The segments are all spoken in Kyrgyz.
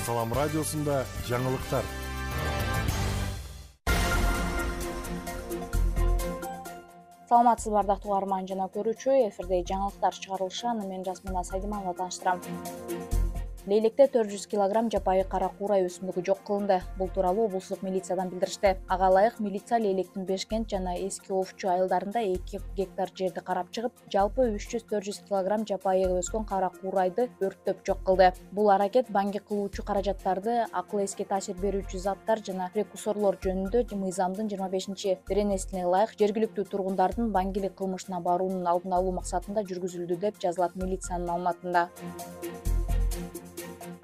Салам радиосунда жаңылыктар. Саламатсызбы ардактуу угарман жана көрүүчү, эфирде жаңылыктар чыгарылышы, аны мен Жасмина Сайдиманова тааныштырам. Лейлекте 400 килограмм жапайы кара куурай өсүмдүгү жок кылынды. Бул тууралуу облустук милициядан билдиришти. Ага ылайык милиция Лейлектин Бешкент жана Эски Овчу айылдарында 2 гектар жерди карап чыгып, жалпы 300-400 килограмм жапайы өскөн кара куурайды өрттөп жок кылды. Бул аракет баңги кылуучу каражаттарды, акыл эске таасир берүүчү заттар жана прекурсорлор жөнүндө мыйзамдын 25-беренесине ылайык жергиликтүү тургундардын баңгилик кылмышына баруунун алдын алуу максатында жүргүзүлдү деп жазылат милициянын маалыматында.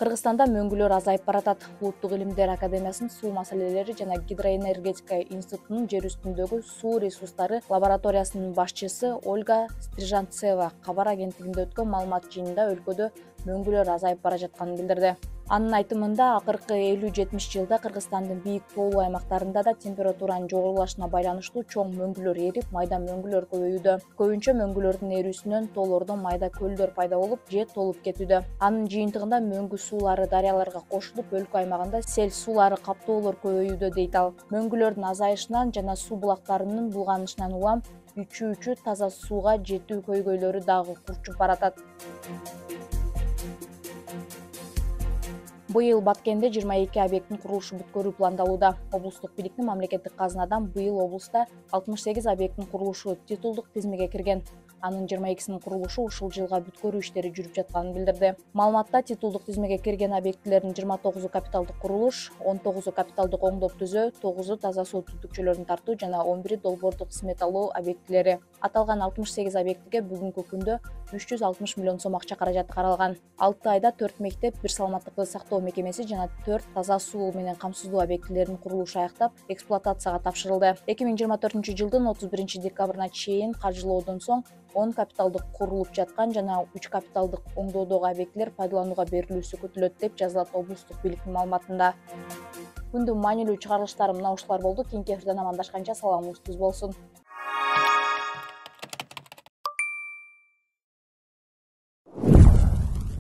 Кыргызстанда мөңгүлөр азайып баратат. Улуттук илимдер академиясынын суу маселелери жана гидроэнергетика институтунун жер үстүндөгү суу ресурстары лабораториясынын башчысы Ольга Стрижанцева кабар агенттигинде өткөн маалымат жыйынында өлкөдө мөңгүлөр азайып бара жатканын билдирди. Анын айтымында, акыркы 50-70 жылда Кыргызстандын бийик тоолуу аймактарында да температуранын жогорулашына байланыштуу чоң мөңгүлөр эрип, майда мөңгүлөр көбөйүүдө. Көбүнчө мөңгүлөрдүн эрүүсүнөн тоолордон майда көлдөр пайда болуп, же толуп кетүүдө. Анын жыйынтыгында мөңгү суулары дарыяларга кошулуп, өлкө аймагында сел суулары каптоолор көбөйүүдө дейт ал. Мөңгүлөрдүн азайышынан жана суу булактарынын булганышынан улам ичүүчү таза сууга жетүү көйгөйлөрү дагы курчуп баратат. Быйыл Баткенде 22 объекттин курулушу бүткөрүү пландалууда. Облустук бийликтин мамлекеттик казынадан быйыл облуста 68 объекттин курулушу титулдук тизмеге кирген. Анын 22синин курулушу ушул жылга бүткөрүү иштери жүрүп жатканын билдирди. Маалыматта титулдук тизмеге кирген объектилердин 29 капиталдык курулуш, 19 капиталдык оңдоп түзөө, 9 таза суу түтүкчөлөрүн тартуу жана 11 долбоордук сметалоо объектилери. Аталган 68 объектиге бүгүнкү күндө 360 миллион сом акча каражаты каралган. 6 айда 4 мектеп, 1 саламаттыкты сактоо мекемеси жана 4 таза суу менен камсыздоо объектилеринин курулушу аяктап, эксплуатацияга тапшырылды. 2024-жылдын 31-декабрына чейин каржылоодон соң 10 капиталдык курулуп жаткан жана 3 капиталдык оңдоодогу объектилер пайдаланууга берилүүсү күтүлөт деп жазылат облустук бийликтин маалыматында. Күндүн маанилүү чыгарылыштары мына ушулар болду. Кийинки эфирден амандашканча саламыңыз түз болсун.